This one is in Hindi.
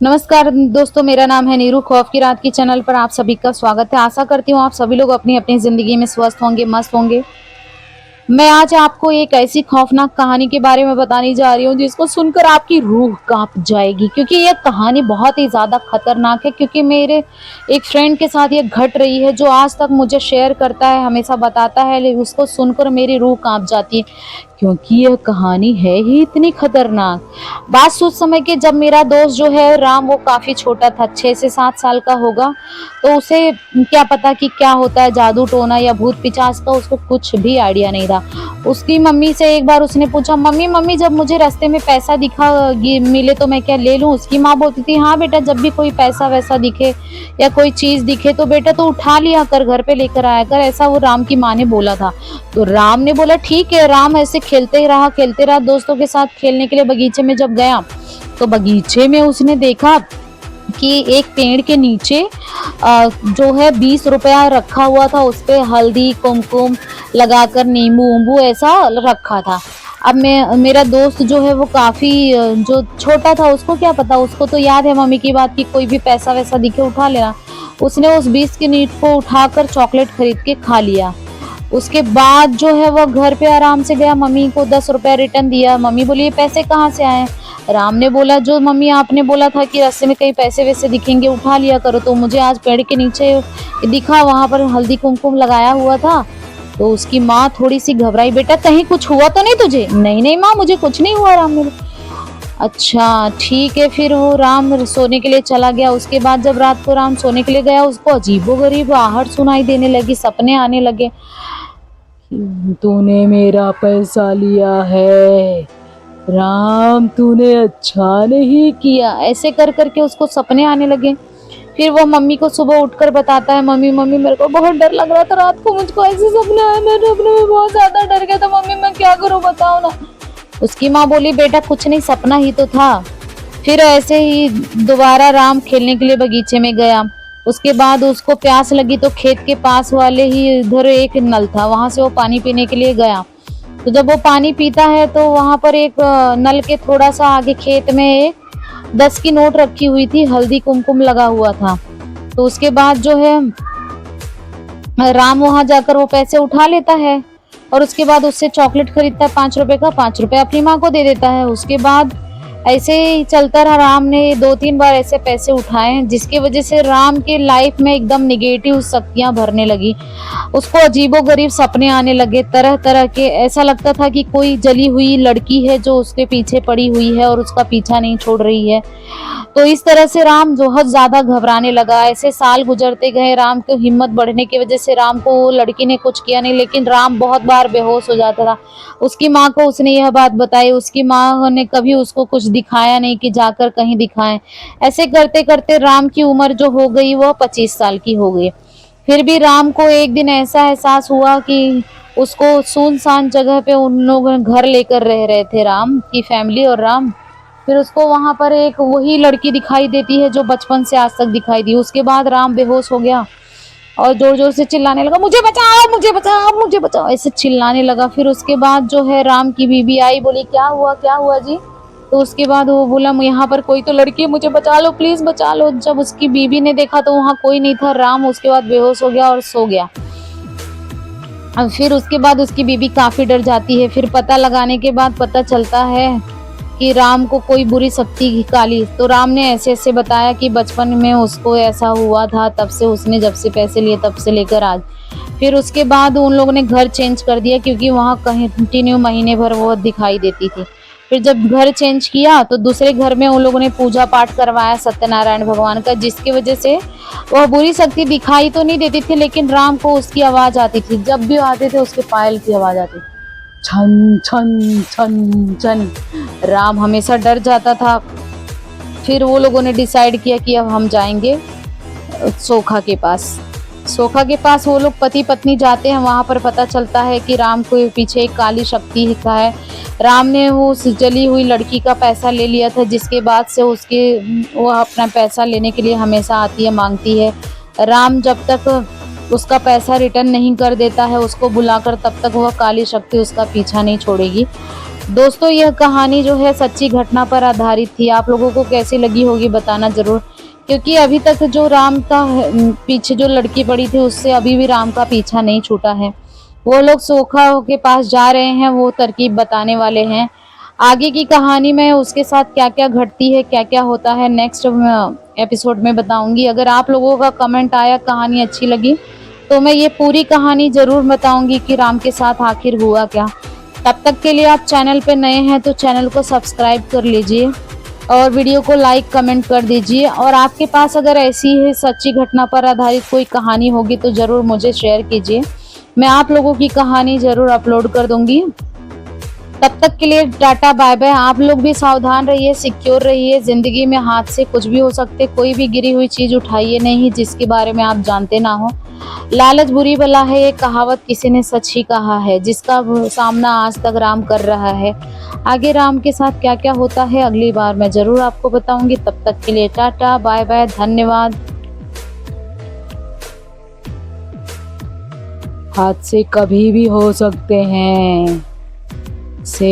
नमस्कार दोस्तों, मेरा नाम है नीरू। खौफ की रात की चैनल पर आप सभी का स्वागत है। आशा करती हूँ आप सभी लोग अपनी अपनी जिंदगी में स्वस्थ होंगे, मस्त होंगे। मैं आज आपको एक ऐसी खौफनाक कहानी के बारे में बताने जा रही हूँ जिसको सुनकर आपकी रूह कांप जाएगी, क्योंकि यह कहानी बहुत ही ज्यादा खतरनाक है। क्योंकि मेरे एक फ्रेंड के साथ ये घट रही है, जो आज तक मुझे शेयर करता है, हमेशा बताता है, लेकिन उसको सुनकर मेरी रूह कांप जाती है, क्योंकि यह कहानी है ही इतनी खतरनाक। बात उस समय के जब मेरा दोस्त जो है राम, वो काफी छोटा था, 6 से 7 साल का होगा। तो उसे क्या पता कि क्या होता है, जादू टोना या भूत पिचास का उसको कुछ भी आइडिया नहीं था। उसकी मम्मी से एक बार उसने पूछा, मम्मी मम्मी जब मुझे रास्ते में पैसा दिखा मिले तो मैं क्या ले लूं? उसकी माँ बोलती थी, हाँ बेटा, जब भी कोई पैसा वैसा दिखे या कोई चीज दिखे तो बेटा तो उठा लिया कर, घर पे लेकर आया कर। ऐसा वो राम की माँ ने बोला था। तो राम ने बोला ठीक है। राम ऐसे खेलते रहा दोस्तों के साथ खेलने के लिए बगीचे में जब गया, तो बगीचे में उसने देखा कि एक पेड़ के नीचे जो है 20 रुपया रखा हुआ था। उस पे हल्दी कुमकुम लगाकर नींबू उम्बू ऐसा रखा था। अब मेरा दोस्त जो है वो काफी जो छोटा था, उसको क्या पता, उसको तो याद है मम्मी की बात कि कोई भी पैसा वैसा दिखे उठा लेना। उसने उस 20 के नोट को उठाकर चॉकलेट खरीद के खा लिया। उसके बाद जो है वो घर पे आराम से गया, मम्मी को 10 रुपया रिटर्न दिया। मम्मी बोली, ये पैसे कहाँ से आए? राम ने बोला, जो मम्मी आपने बोला था कि रास्ते में कहीं पैसे वैसे दिखेंगे उठा लिया करो, तो मुझे आज पेड़ के नीचे दिखा, वहां पर हल्दी कुमकुम लगाया हुआ था। तो उसकी माँ थोड़ी सी घबराई, बेटा कहीं कुछ हुआ तो नहीं तुझे? नहीं नहीं माँ, मुझे कुछ नहीं हुआ। राम ने, अच्छा ठीक है। फिर वो राम सोने के लिए चला गया। उसके बाद जब रात को राम सोने के लिए गया, उसको अजीबोगरीब आहट सुनाई देने लगी, सपने आने लगे। तूने मेरा पैसा लिया है राम, तूने अच्छा नहीं किया, ऐसे कर करके उसको सपने आने लगे। फिर वो मम्मी को सुबह उठकर बताता है, मम्मी मम्मी मेरे को बहुत डर लग रहा था रात को, मुझको ऐसे सपने आए, मैं सपने में बहुत ज्यादा डर गया था, मम्मी मैं क्या करूं बताओ ना। उसकी माँ बोली, बेटा कुछ नहीं, सपना ही तो था। फिर ऐसे ही दोबारा राम खेलने के लिए बगीचे में गया। उसके बाद उसको प्यास लगी तो खेत के पास वाले ही इधर एक नल था, वहां से वो पानी पीने के लिए गया। तो जब वो पानी पीता है तो वहां पर एक नल के थोड़ा सा आगे खेत में एक 10 की नोट रखी हुई थी, हल्दी कुमकुम लगा हुआ था। तो उसके बाद जो है राम वहां जाकर वो पैसे उठा लेता है, और उसके बाद उससे चॉकलेट खरीदता है 5 रुपए का, 5 रुपए अपनी माँ को दे देता है। उसके बाद ऐसे ही चलता रहा। राम ने 2-3 बार ऐसे पैसे उठाए, जिसकी वजह से राम के लाइफ में एकदम निगेटिव शक्तियां भरने लगी। उसको अजीबोगरीब सपने आने लगे, तरह तरह के। ऐसा लगता था कि कोई जली हुई लड़की है जो उसके पीछे पड़ी हुई है और उसका पीछा नहीं छोड़ रही है। तो इस तरह से राम बहुत ज्यादा घबराने लगा। ऐसे साल गुजरते गए, राम की हिम्मत बढ़ने की वजह से राम को वो लड़की ने कुछ किया नहीं, लेकिन राम बहुत बार बेहोश हो जाता था। उसकी माँ को उसने यह बात बताई, उसकी माँ ने कभी उसको कुछ दिखाया नहीं कि जाकर कहीं दिखाएं। ऐसे करते करते राम की उम्र जो हो गई वह 25 साल की हो गई। फिर भी राम को एक दिन ऐसा एहसास हुआ कि उसको सुनसान जगह पे उन लोग घर लेकर रह रहे थे, राम की फैमिली और राम। फिर उसको वहां पर एक वही लड़की दिखाई देती है जो बचपन से आज तक दिखाई दी। उसके बाद राम बेहोश हो गया और जोर जोर से चिल्लाने लगा, मुझे बचाओ मुझे बचाओ मुझे बचाओ, ऐसे चिल्लाने लगा। फिर उसके बाद जो है राम की बीबी आई, बोली क्या हुआ जी? तो उसके बाद वो बोला, यहाँ पर कोई तो लड़की है, मुझे बचा लो प्लीज बचा लो। जब उसकी बीबी ने देखा तो वहाँ कोई नहीं था। राम उसके बाद बेहोश हो गया और सो गया। फिर उसके बाद उसकी बीबी काफी डर जाती है। फिर पता लगाने के बाद पता चलता है कि राम को कोई बुरी शक्ति काली। तो राम ने ऐसे ऐसे बताया कि बचपन में उसको ऐसा हुआ था, तब से उसने जब से पैसे लिए तब से लेकर आज। फिर उसके बाद उन लोगों ने घर चेंज कर दिया, क्योंकि वहाँ कंटिन्यू महीने भर वो दिखाई देती थी। फिर जब घर चेंज किया तो दूसरे घर में उन लोगों ने पूजा पाठ करवाया सत्यनारायण भगवान का, जिसकी वजह से वह बुरी शक्ति दिखाई तो नहीं देती थी, लेकिन राम को उसकी आवाज आती थी। जब भी आते थे उसके पायल की आवाज आती थी, छन छन छन छन। राम हमेशा डर जाता था। फिर वो लोगों ने डिसाइड किया कि अब हम जाएंगे सोखा के पास। सोखा के पास वो लोग पति पत्नी जाते हैं। वहां पर पता चलता है कि राम को पीछे एक काली शक्ति का है। राम ने वो उस जली हुई लड़की का पैसा ले लिया था, जिसके बाद से वो अपना पैसा लेने के लिए हमेशा आती है, मांगती है। राम जब तक उसका पैसा रिटर्न नहीं कर देता है उसको बुलाकर, तब तक वह काली शक्ति उसका पीछा नहीं छोड़ेगी। दोस्तों यह कहानी जो है सच्ची घटना पर आधारित थी। आप लोगों को कैसी लगी होगी बताना जरूर, क्योंकि अभी तक जो राम का पीछे जो लड़की पड़ी थी उससे अभी भी राम का पीछा नहीं छूटा है। वो लोग सोखा के पास जा रहे हैं, वो तरकीब बताने वाले हैं। आगे की कहानी में उसके साथ क्या क्या घटती है, क्या क्या होता है, नेक्स्ट एपिसोड में बताऊंगी। अगर आप लोगों का कमेंट आया, कहानी अच्छी लगी, तो मैं ये पूरी कहानी जरूर बताऊंगी कि राम के साथ आखिर हुआ क्या। तब तक के लिए आप चैनल पे नए हैं तो चैनल को सब्सक्राइब कर लीजिए और वीडियो को लाइक कमेंट कर दीजिए। और आपके पास अगर ऐसी ही सच्ची घटना पर आधारित कोई कहानी होगी तो ज़रूर मुझे शेयर कीजिए, मैं आप लोगों की कहानी ज़रूर अपलोड कर दूंगी। तब तक के लिए टाटा बाय बाय। आप लोग भी सावधान रहिए, सिक्योर रहिए। ज़िंदगी में हाथ से कुछ भी हो सकते, कोई भी गिरी हुई चीज़ उठाइए नहीं जिसके बारे में आप जानते ना हो। लालच बुरी बला है, ये कहावत किसी ने सच ही कहा है, जिसका सामना आज तक राम कर रहा है। आगे राम के साथ क्या क्या होता है अगली बार मैं ज़रूर आपको बताऊंगी। तब तक के लिए टाटा बाय बाय, धन्यवाद। हाथ से कभी भी हो सकते हैं से